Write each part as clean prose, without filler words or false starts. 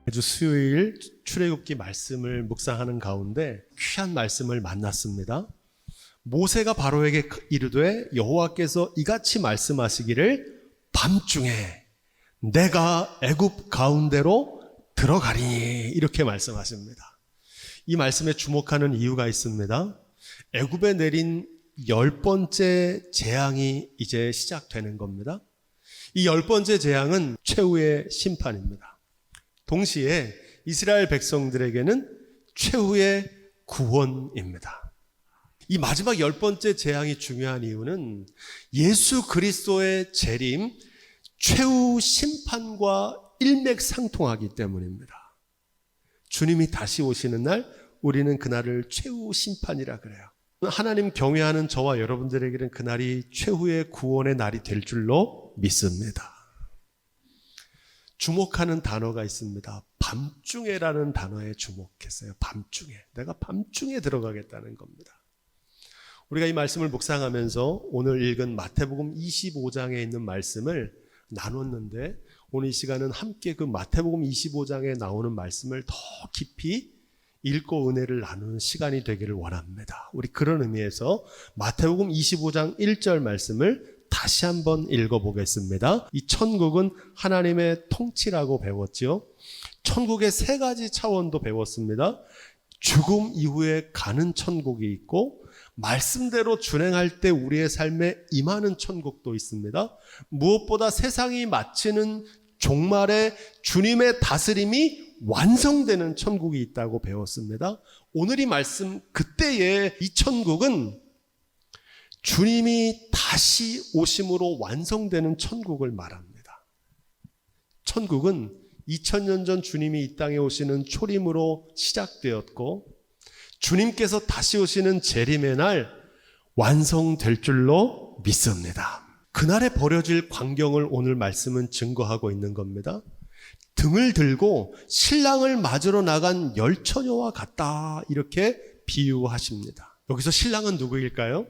매주 수요일 출애굽기 말씀을 묵상하는 가운데 귀한 말씀을 만났습니다. 모세가 바로에게 이르되 여호와께서 이같이 말씀하시기를 밤중에 내가 애굽 가운데로 들어가리니 이렇게 말씀하십니다. 이 말씀에 주목하는 이유가 있습니다. 애굽에 내린 10번째 재앙이 이제 시작되는 겁니다. 이 10번째 재앙은 최후의 심판입니다. 동시에 이스라엘 백성들에게는 최후의 구원입니다. 이 마지막 10번째 재앙이 중요한 이유는 예수 그리스도의 재림, 최후 심판과 일맥상통하기 때문입니다. 주님이 다시 오시는 날 우리는 그날을 최후 심판이라 그래요. 하나님 경외하는 저와 여러분들에게는 그날이 최후의 구원의 날이 될 줄로 믿습니다. 주목하는 단어가 있습니다. 밤중에라는 단어에 주목했어요. 밤중에. 내가 밤중에 들어가겠다는 겁니다. 우리가 이 말씀을 묵상하면서 오늘 읽은 마태복음 25장에 있는 말씀을 나눴는데 오늘 이 시간은 함께 그 마태복음 25장에 나오는 말씀을 더 깊이 읽고 은혜를 나누는 시간이 되기를 원합니다. 우리 그런 의미에서 마태복음 25장 1절 말씀을 다시 한번 읽어보겠습니다. 이 천국은 하나님의 통치라고 배웠죠. 천국의 세 가지 차원도 배웠습니다. 죽음 이후에 가는 천국이 있고 말씀대로 준행할 때 우리의 삶에 임하는 천국도 있습니다. 무엇보다 세상이 마치는 종말에 주님의 다스림이 완성되는 천국이 있다고 배웠습니다. 오늘 이 말씀 그때의 이 천국은 주님이 다시 오심으로 완성되는 천국을 말합니다. 천국은 2000년 전 주님이 이 땅에 오시는 초림으로 시작되었고 주님께서 다시 오시는 재림의 날 완성될 줄로 믿습니다. 그날에 벌어질 광경을 오늘 말씀은 증거하고 있는 겁니다. 등을 들고 신랑을 맞으러 나간 열처녀와 같다 이렇게 비유하십니다. 여기서 신랑은 누구일까요?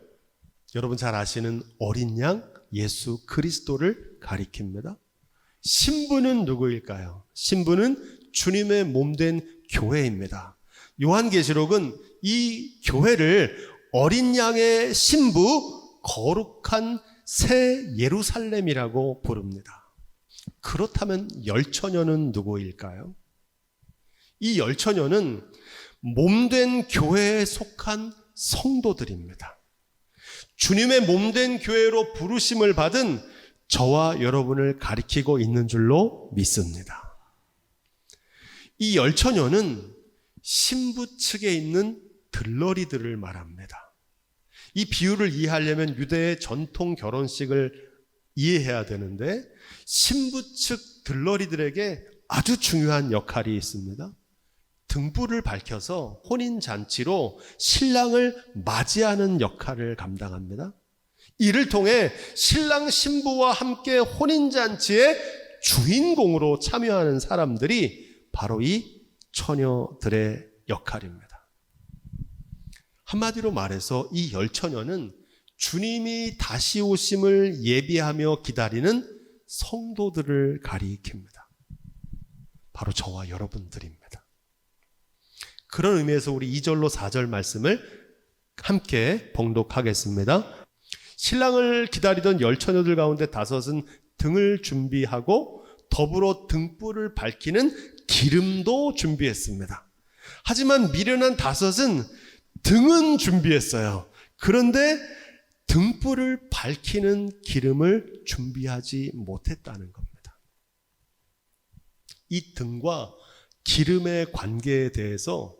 여러분 잘 아시는 어린 양 예수 그리스도를 가리킵니다. 신부는 누구일까요? 신부는 주님의 몸된 교회입니다. 요한계시록은 이 교회를 어린 양의 신부 거룩한 새 예루살렘이라고 부릅니다. 그렇다면 열처녀는 누구일까요? 이 열처녀는 몸된 교회에 속한 성도들입니다. 주님의 몸된 교회로 부르심을 받은 저와 여러분을 가리키고 있는 줄로 믿습니다. 이 열처녀는 신부 측에 있는 들러리들을 말합니다. 이 비유를 이해하려면 유대의 전통 결혼식을 이해해야 되는데 신부 측 들러리들에게 아주 중요한 역할이 있습니다. 등불을 밝혀서 혼인잔치로 신랑을 맞이하는 역할을 감당합니다. 이를 통해 신랑 신부와 함께 혼인잔치의 주인공으로 참여하는 사람들이 바로 이 처녀들의 역할입니다. 한마디로 말해서 이 열처녀는 주님이 다시 오심을 예비하며 기다리는 성도들을 가리킵니다. 바로 저와 여러분들입니다. 그런 의미에서 우리 2절로 4절 말씀을 함께 봉독하겠습니다. 신랑을 기다리던 열처녀들 가운데 5은 등을 준비하고 더불어 등불을 밝히는 기름도 준비했습니다. 하지만 미련한 5은 등은 준비했어요. 그런데 등불을 밝히는 기름을 준비하지 못했다는 겁니다. 이 등과 기름의 관계에 대해서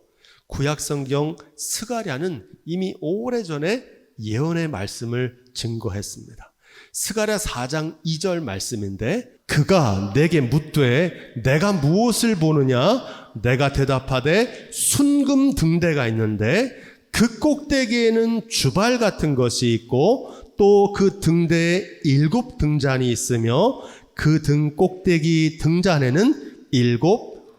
구약성경 스가랴는 이미 오래전에 예언의 말씀을 증거했습니다. 스가랴 4장 2절 말씀인데 그가 내게 묻되 내가 무엇을 보느냐? 내가 대답하되 순금 등대가 있는데 그 꼭대기에는 주발 같은 것이 있고 또 그 등대에 7 등잔이 있으며 그 등 꼭대기 등잔에는 7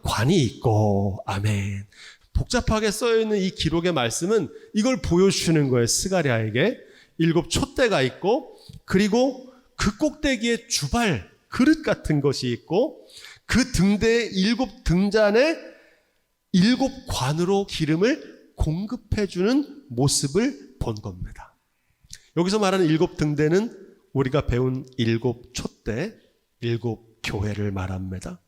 관이 있고. 아멘. 복잡하게 써있는 이 기록의 말씀은 이걸 보여주시는 거예요. 스가랴에게 7 촛대가 있고 그리고 그 꼭대기에 주발, 그릇 같은 것이 있고 그 등대의 7 등잔에 7 관으로 기름을 공급해주는 모습을 본 겁니다. 여기서 말하는 7 등대는 우리가 배운 7 촛대, 7 교회를 말합니다.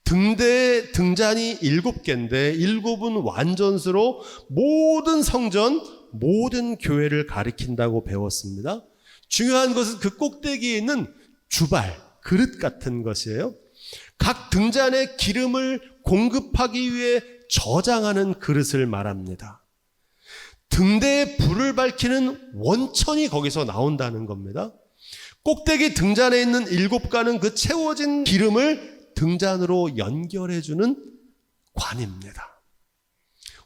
등대 등잔이 7개인데 7은 완전수로 모든 성전, 모든 교회를 가리킨다고 배웠습니다. 중요한 것은 그 꼭대기에 있는 주발, 그릇 같은 것이에요. 각 등잔에 기름을 공급하기 위해 저장하는 그릇을 말합니다. 등대에 불을 밝히는 원천이 거기서 나온다는 겁니다. 꼭대기 등잔에 있는 7관은 그 채워진 기름을 등잔으로 연결해주는 관입니다.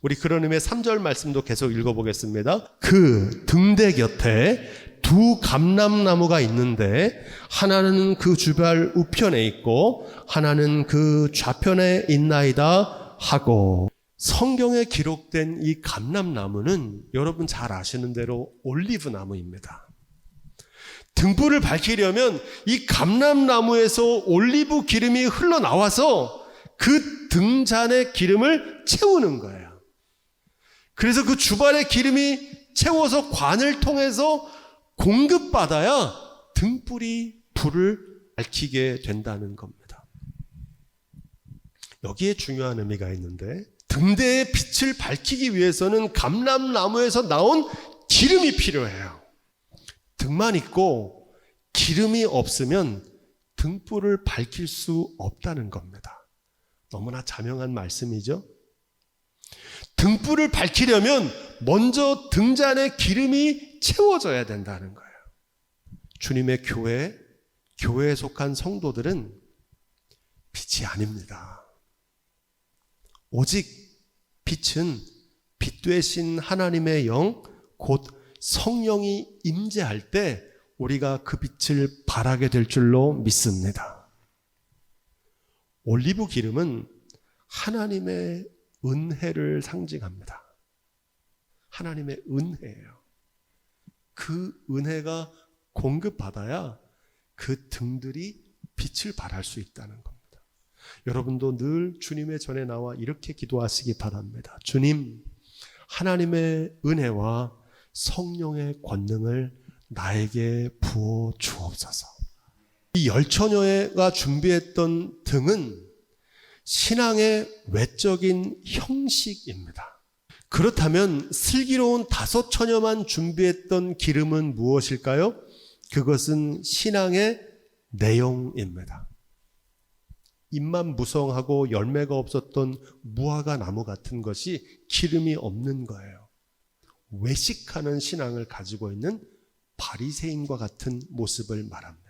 우리 그런 의미의 3절 말씀도 계속 읽어보겠습니다. 그 등대 곁에 2 감람나무가 있는데 하나는 그 주발 우편에 있고 하나는 그 좌편에 있나이다 하고, 성경에 기록된 이 감람나무는 여러분 잘 아시는 대로 올리브 나무입니다. 등불을 밝히려면 이 감람나무에서 올리브 기름이 흘러나와서 그 등잔의 기름을 채우는 거예요. 그래서 그 주발의 기름이 채워서 관을 통해서 공급받아야 등불이 불을 밝히게 된다는 겁니다. 여기에 중요한 의미가 있는데, 등대의 빛을 밝히기 위해서는 감람나무에서 나온 기름이 필요해요. 등만 있고 기름이 없으면 등불을 밝힐 수 없다는 겁니다. 너무나 자명한 말씀이죠. 등불을 밝히려면 먼저 등잔에 기름이 채워져야 된다는 거예요. 주님의 교회에 속한 성도들은 빛이 아닙니다. 오직 빛은 빛 되신 하나님의 영, 곧 성령이 임재할 때 우리가 그 빛을 발하게 될 줄로 믿습니다. 올리브 기름은 하나님의 은혜를 상징합니다. 하나님의 은혜예요. 그 은혜가 공급받아야 그 등들이 빛을 발할 수 있다는 겁니다. 여러분도 늘 주님의 전에 나와 이렇게 기도하시기 바랍니다. 주님, 하나님의 은혜와 성령의 권능을 나에게 부어 주옵소서. 이 열처녀가 준비했던 등은 신앙의 외적인 형식입니다. 그렇다면 슬기로운 5 처녀만 준비했던 기름은 무엇일까요? 그것은 신앙의 내용입니다. 잎만 무성하고 열매가 없었던 무화과 나무 같은 것이 기름이 없는 거예요. 외식하는 신앙을 가지고 있는 바리새인과 같은 모습을 말합니다.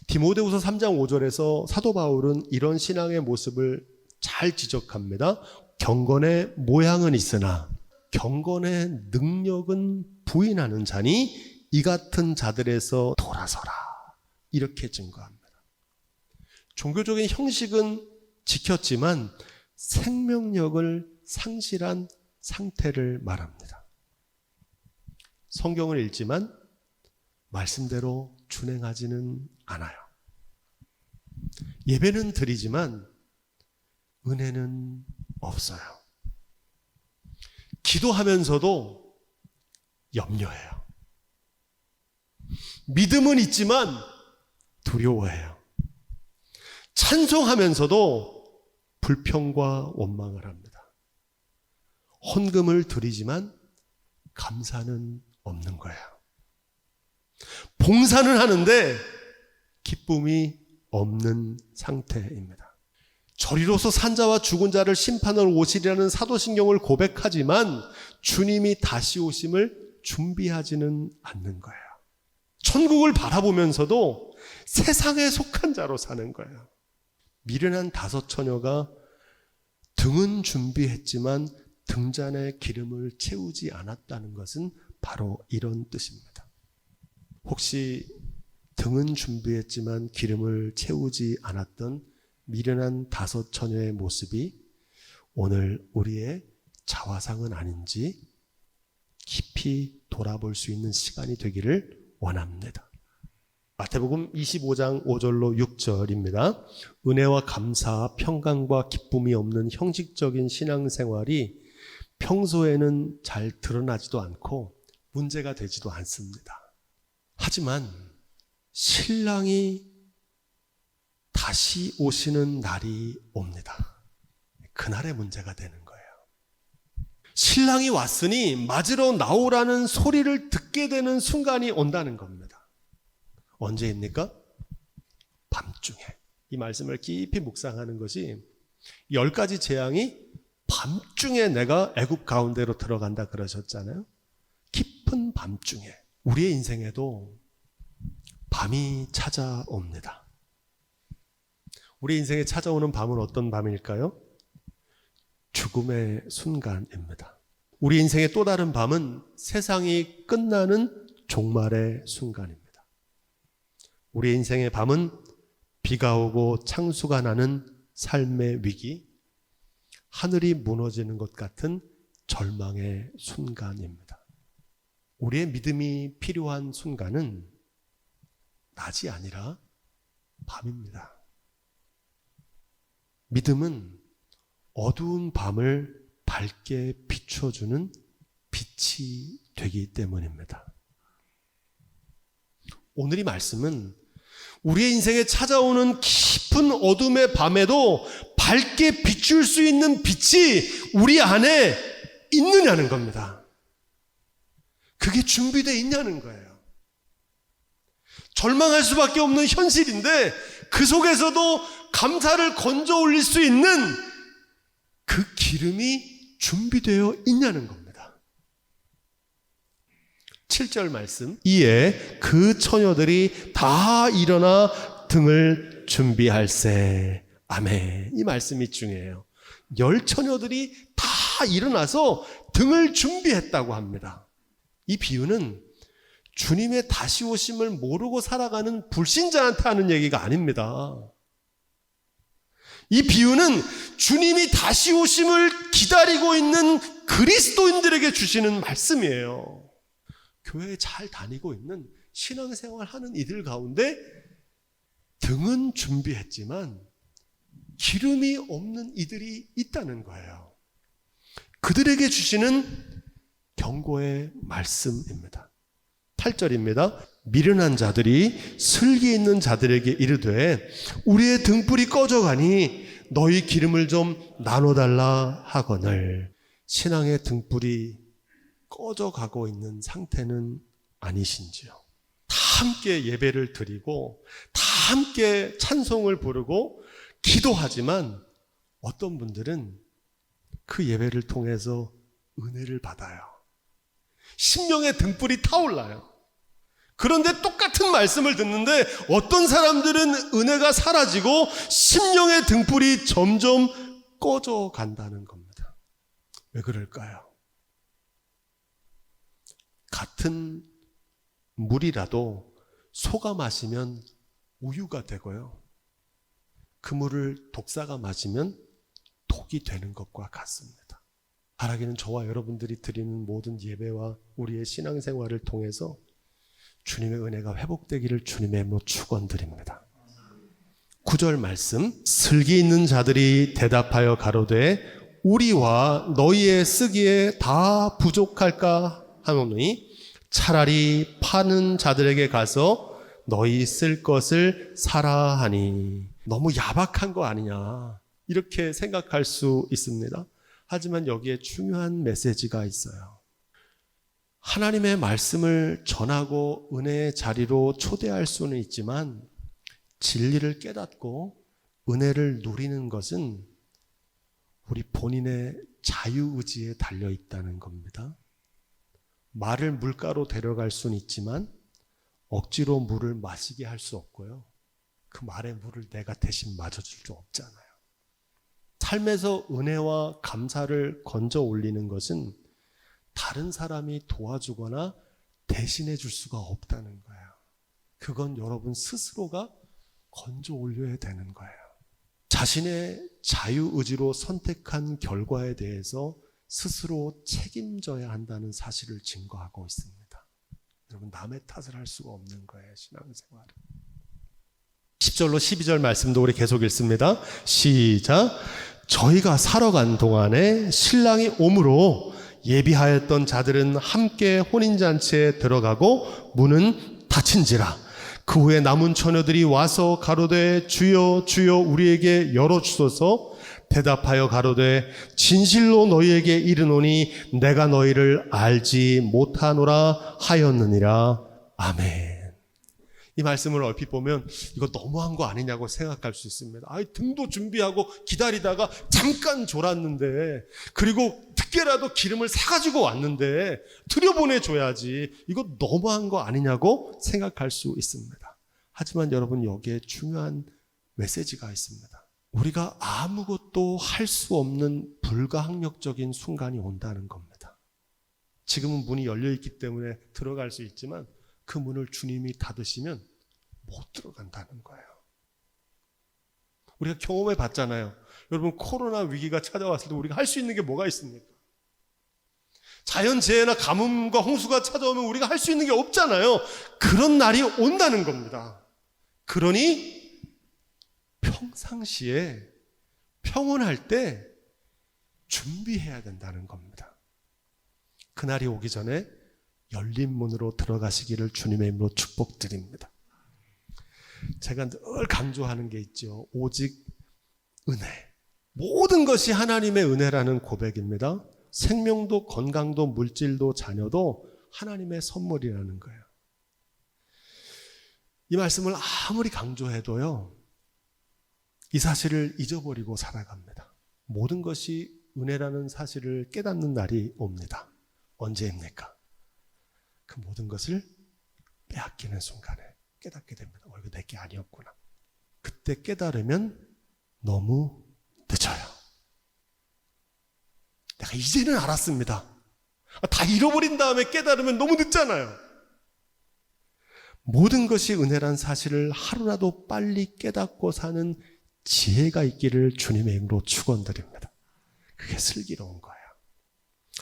디모데후서 3장 5절에서 사도 바울은 이런 신앙의 모습을 잘 지적합니다. 경건의 모양은 있으나 경건의 능력은 부인하는 자니 이 같은 자들에서 돌아서라. 이렇게 증거합니다. 종교적인 형식은 지켰지만 생명력을 상실한 상태를 말합니다. 성경을 읽지만 말씀대로 준행하지는 않아요. 예배는 드리지만 은혜는 없어요. 기도하면서도 염려해요. 믿음은 있지만 두려워해요. 찬송하면서도 불평과 원망을 합니다. 헌금을 드리지만 감사는 없는 거예요. 봉사는 하는데 기쁨이 없는 상태입니다. 저리로서 산자와 죽은 자를 심판하러 오시리라는 사도신경을 고백하지만 주님이 다시 오심을 준비하지는 않는 거예요. 천국을 바라보면서도 세상에 속한 자로 사는 거예요. 미련한 5 처녀가 등은 준비했지만 등잔에 기름을 채우지 않았다는 것은 바로 이런 뜻입니다. 혹시 등은 준비했지만 기름을 채우지 않았던 미련한 5 처녀의 모습이 오늘 우리의 자화상은 아닌지 깊이 돌아볼 수 있는 시간이 되기를 원합니다. 마태복음 25장 5절로 6절입니다. 은혜와 감사, 평강과 기쁨이 없는 형식적인 신앙생활이 평소에는 잘 드러나지도 않고 문제가 되지도 않습니다. 하지만 신랑이 다시 오시는 날이 옵니다. 그날의 문제가 되는 거예요. 신랑이 왔으니 맞으러 나오라는 소리를 듣게 되는 순간이 온다는 겁니다. 언제입니까? 밤중에. 이 말씀을 깊이 묵상하는 것이 10가지 재앙이 밤중에 내가 애굽 가운데로 들어간다 그러셨잖아요. 깊은 밤중에. 우리의 인생에도 밤이 찾아옵니다. 우리 인생에 찾아오는 밤은 어떤 밤일까요? 죽음의 순간입니다. 우리 인생의 또 다른 밤은 세상이 끝나는 종말의 순간입니다. 우리 인생의 밤은 비가 오고 창수가 나는 삶의 위기, 하늘이 무너지는 것 같은 절망의 순간입니다. 우리의 믿음이 필요한 순간은 낮이 아니라 밤입니다. 믿음은 어두운 밤을 밝게 비춰주는 빛이 되기 때문입니다. 오늘 이 말씀은 우리의 인생에 찾아오는 깊은 어둠의 밤에도 밝게 비출 수 있는 빛이 우리 안에 있느냐는 겁니다. 그게 준비되어 있냐는 거예요. 절망할 수밖에 없는 현실인데 그 속에서도 감사를 건져 올릴 수 있는 그 기름이 준비되어 있냐는 겁니다. 7절 말씀. 이에 그 처녀들이 다 일어나 등을 준비할세. 아멘. 이 말씀이 중요해요. 10처녀들이 다 일어나서 등을 준비했다고 합니다. 이 비유는 주님의 다시 오심을 모르고 살아가는 불신자한테 하는 얘기가 아닙니다. 이 비유는 주님이 다시 오심을 기다리고 있는 그리스도인들에게 주시는 말씀이에요. 교회에 잘 다니고 있는 신앙생활 하는 이들 가운데 등은 준비했지만 기름이 없는 이들이 있다는 거예요. 그들에게 주시는 경고의 말씀입니다. 8절입니다. 미련한 자들이 슬기 있는 자들에게 이르되 우리의 등불이 꺼져가니 너희 기름을 좀 나눠달라 하거늘. 신앙의 등불이 꺼져가고 있는 상태는 아니신지요? 다 함께 예배를 드리고 다 함께 찬송을 부르고 기도하지만 어떤 분들은 그 예배를 통해서 은혜를 받아요. 심령의 등불이 타올라요. 그런데 똑같은 말씀을 듣는데 어떤 사람들은 은혜가 사라지고 심령의 등불이 점점 꺼져 간다는 겁니다. 왜 그럴까요? 같은 물이라도 속아 마시면 우유가 되고요. 그 물을 독사가 마시면 독이 되는 것과 같습니다. 바라기는 저와 여러분들이 드리는 모든 예배와 우리의 신앙생활을 통해서 주님의 은혜가 회복되기를 주님의 이름으로 축원드립니다. 9절 말씀. 슬기 있는 자들이 대답하여 가로되 우리와 너희의 쓰기에 다 부족할까 하노니 차라리 파는 자들에게 가서 너희 쓸 것을 사라 하니. 너무 야박한 거 아니냐 이렇게 생각할 수 있습니다. 하지만 여기에 중요한 메시지가 있어요. 하나님의 말씀을 전하고 은혜의 자리로 초대할 수는 있지만 진리를 깨닫고 은혜를 누리는 것은 우리 본인의 자유의지에 달려있다는 겁니다. 말을 물가로 데려갈 수는 있지만 억지로 물을 마시게 할 수 없고요. 그 말의 물을 내가 대신 마셔줄 수 없잖아요. 삶에서 은혜와 감사를 건져 올리는 것은 다른 사람이 도와주거나 대신해 줄 수가 없다는 거예요. 그건 여러분 스스로가 건져 올려야 되는 거예요. 자신의 자유의지로 선택한 결과에 대해서 스스로 책임져야 한다는 사실을 증거하고 있습니다. 여러분 남의 탓을 할 수가 없는 거예요. 신앙생활은. 10절로 12절 말씀도 우리 계속 읽습니다. 시작. 저희가 사러 간 동안에 신랑이 오므로 예비하였던 자들은 함께 혼인잔치에 들어가고 문은 닫힌지라. 그 후에 남은 처녀들이 와서 가로되 주여 주여 우리에게 열어주소서. 대답하여 가로되 진실로 너희에게 이르노니 내가 너희를 알지 못하노라 하였느니라. 아멘. 이 말씀을 얼핏 보면 이거 너무한 거 아니냐고 생각할 수 있습니다. 등도 준비하고 기다리다가 잠깐 졸았는데, 그리고 늦게라도 기름을 사가지고 왔는데 들여보내줘야지, 이거 너무한 거 아니냐고 생각할 수 있습니다. 하지만 여러분, 여기에 중요한 메시지가 있습니다. 우리가 아무것도 할 수 없는 불가항력적인 순간이 온다는 겁니다. 지금은 문이 열려있기 때문에 들어갈 수 있지만 그 문을 주님이 닫으시면 못 들어간다는 거예요. 우리가 경험해 봤잖아요. 여러분, 코로나 위기가 찾아왔을 때 우리가 할 수 있는 게 뭐가 있습니까? 자연재해나 가뭄과 홍수가 찾아오면 우리가 할 수 있는 게 없잖아요. 그런 날이 온다는 겁니다. 그러니 평상시에 평온할 때 준비해야 된다는 겁니다. 그날이 오기 전에 열린 문으로 들어가시기를 주님의 이름으로 축복드립니다. 제가 늘 강조하는 게 있죠. 오직 은혜. 모든 것이 하나님의 은혜라는 고백입니다. 생명도 건강도 물질도 자녀도 하나님의 선물이라는 거예요. 이 말씀을 아무리 강조해도요, 이 사실을 잊어버리고 살아갑니다. 모든 것이 은혜라는 사실을 깨닫는 날이 옵니다. 언제입니까? 그 모든 것을 빼앗기는 순간에 깨닫게 됩니다. 이거 내게 아니었구나. 그때 깨달으면 너무 늦어요. 내가 이제는 알았습니다. 다 잃어버린 다음에 깨달으면 너무 늦잖아요. 모든 것이 은혜란 사실을 하루라도 빨리 깨닫고 사는 지혜가 있기를 주님의 이름으로 축원드립니다. 그게 슬기로운 거예요.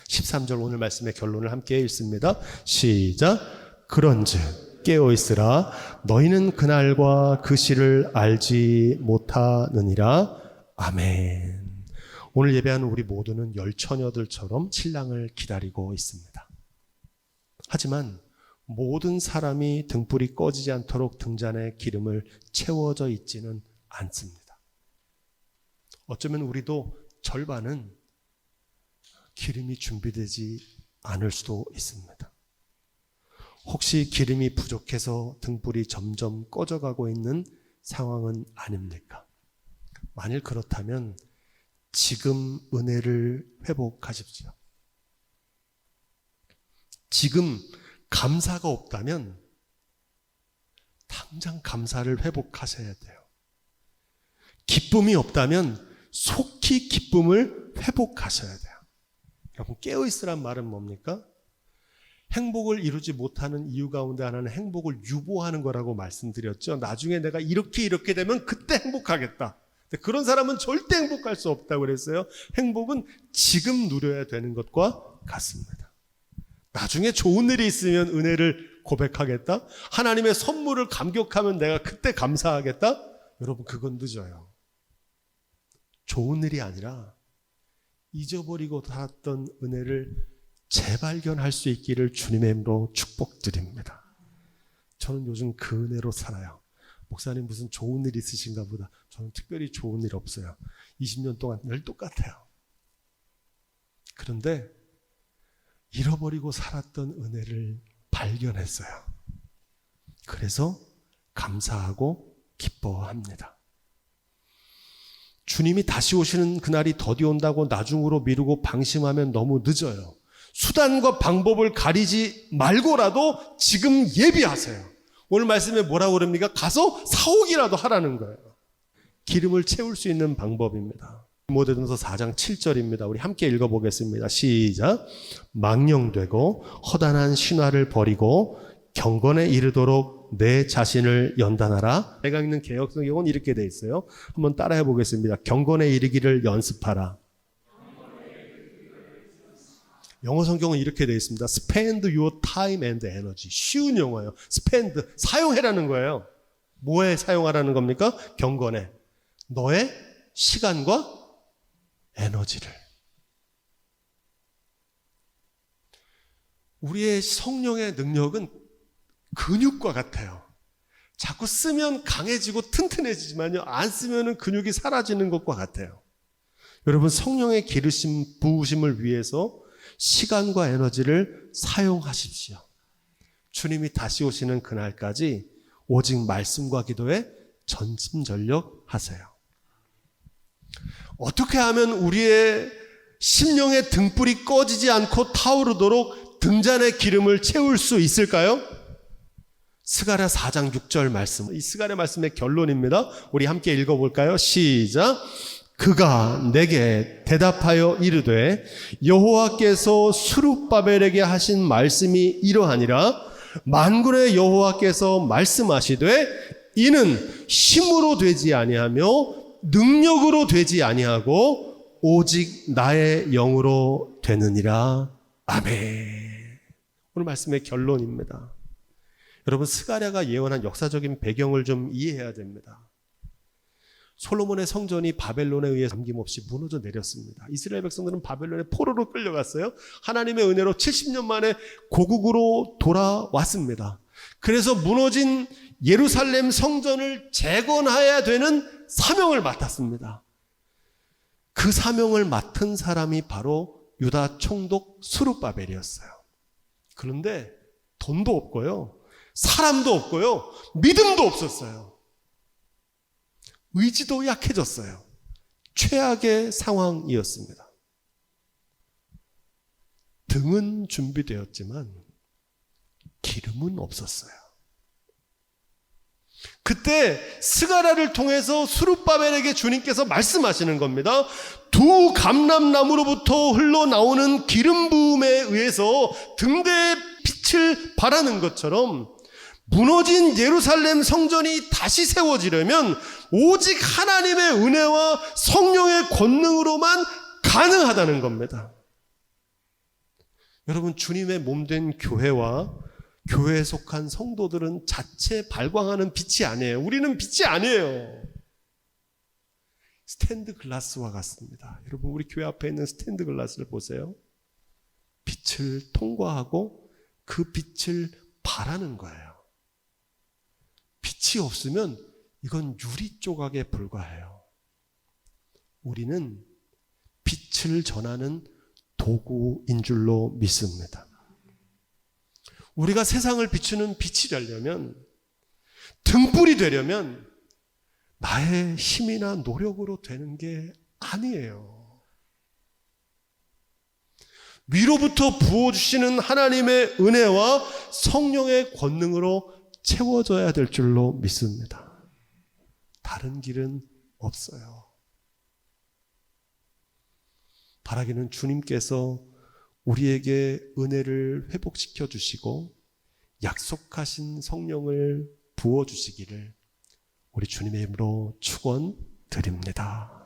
13절 오늘 말씀의 결론을 함께 읽습니다. 시작. 그런즉 깨어있으라. 너희는 그날과 그 시를 알지 못하느니라. 아멘. 오늘 예배하는 우리 모두는 열처녀들처럼 신랑을 기다리고 있습니다. 하지만 모든 사람이 등불이 꺼지지 않도록 등잔에 기름을 채워져 있지는 않습니다. 어쩌면 우리도 절반은 기름이 준비되지 않을 수도 있습니다. 혹시 기름이 부족해서 등불이 점점 꺼져가고 있는 상황은 아닙니까? 만일 그렇다면 지금 은혜를 회복하십시오. 지금 감사가 없다면 당장 감사를 회복하셔야 돼요. 기쁨이 없다면 속히 기쁨을 회복하셔야 돼요. 여러분, 깨어있으란 말은 뭡니까? 행복을 이루지 못하는 이유 가운데 하나는 행복을 유보하는 거라고 말씀드렸죠. 나중에 내가 이렇게 되면 그때 행복하겠다. 근데 그런 사람은 절대 행복할 수 없다고 그랬어요. 행복은 지금 누려야 되는 것과 같습니다. 나중에 좋은 일이 있으면 은혜를 고백하겠다. 하나님의 선물을 감격하면 내가 그때 감사하겠다. 여러분, 그건 늦어요. 좋은 일이 아니라 잊어버리고 살았던 은혜를 재발견할 수 있기를 주님의 이름으로 축복드립니다. 저는 요즘 그 은혜로 살아요. 목사님 무슨 좋은 일 있으신가 보다. 저는 특별히 좋은 일 없어요. 20년 동안 늘 똑같아요. 그런데 잃어버리고 살았던 은혜를 발견했어요. 그래서 감사하고 기뻐합니다. 주님이 다시 오시는 그날이 더디 온다고 나중으로 미루고 방심하면 너무 늦어요. 수단과 방법을 가리지 말고라도 지금 예비하세요. 오늘 말씀에 뭐라고 그럽니까? 가서 사오기라도 하라는 거예요. 기름을 채울 수 있는 방법입니다. 디모데전서 4장 7절입니다. 우리 함께 읽어보겠습니다. 시작. 망령되고 허단한 신화를 버리고 경건에 이르도록 내 자신을 연단하라. 제가 읽는 개역성경은 이렇게 돼 있어요. 한번 따라해 보겠습니다. 경건에 이르기를 연습하라. 영어 성경은 이렇게 돼 있습니다. Spend your time and energy. 쉬운 영어예요. Spend, 사용해라는 거예요. 뭐에 사용하라는 겁니까? 경건에. 너의 시간과 에너지를. 우리의 성령의 능력은 근육과 같아요. 자꾸 쓰면 강해지고 튼튼해지지만요, 안 쓰면 근육이 사라지는 것과 같아요. 여러분, 성령의 기르심, 부으심을 위해서 시간과 에너지를 사용하십시오. 주님이 다시 오시는 그날까지 오직 말씀과 기도에 전심전력 하세요. 어떻게 하면 우리의 심령의 등불이 꺼지지 않고 타오르도록 등잔의 기름을 채울 수 있을까요? 스가랴 4장 6절 말씀, 이 스가랴 말씀의 결론입니다. 우리 함께 읽어볼까요? 시작. 그가 내게 대답하여 이르되 여호와께서 스룹바벨에게 하신 말씀이 이러하니라. 만군의 여호와께서 말씀하시되 이는 힘으로 되지 아니하며 능력으로 되지 아니하고 오직 나의 영으로 되느니라. 아멘. 오늘 말씀의 결론입니다. 여러분, 스가랴가 예언한 역사적인 배경을 좀 이해해야 됩니다. 솔로몬의 성전이 바벨론에 의해 잠김없이 무너져 내렸습니다. 이스라엘 백성들은 바벨론의 포로로 끌려갔어요. 하나님의 은혜로 70년 만에 고국으로 돌아왔습니다. 그래서 무너진 예루살렘 성전을 재건해야 되는 사명을 맡았습니다. 그 사명을 맡은 사람이 바로 유다 총독 스룹바벨이었어요. 그런데 돈도 없고요, 사람도 없고요, 믿음도 없었어요. 의지도 약해졌어요. 최악의 상황이었습니다. 등은 준비되었지만 기름은 없었어요. 그때 스가랴를 통해서 스룹바벨에게 주님께서 말씀하시는 겁니다. 두 감람나무로부터 흘러나오는 기름 부음에 의해서 등대에 빛을 발하는 것처럼 무너진 예루살렘 성전이 다시 세워지려면 오직 하나님의 은혜와 성령의 권능으로만 가능하다는 겁니다. 여러분, 주님의 몸된 교회와 교회에 속한 성도들은 자체 발광하는 빛이 아니에요. 우리는 빛이 아니에요. 스탠드 글라스와 같습니다. 여러분, 우리 교회 앞에 있는 스탠드 글라스를 보세요. 빛을 통과하고 그 빛을 발하는 거예요. 빛이 없으면 이건 유리 조각에 불과해요. 우리는 빛을 전하는 도구인 줄로 믿습니다. 우리가 세상을 비추는 빛이 되려면, 등불이 되려면 나의 힘이나 노력으로 되는 게 아니에요. 위로부터 부어주시는 하나님의 은혜와 성령의 권능으로 채워져야 될 줄로 믿습니다. 다른 길은 없어요. 바라기는 주님께서 우리에게 은혜를 회복시켜 주시고 약속하신 성령을 부어주시기를 우리 주님의 이름으로 축원드립니다.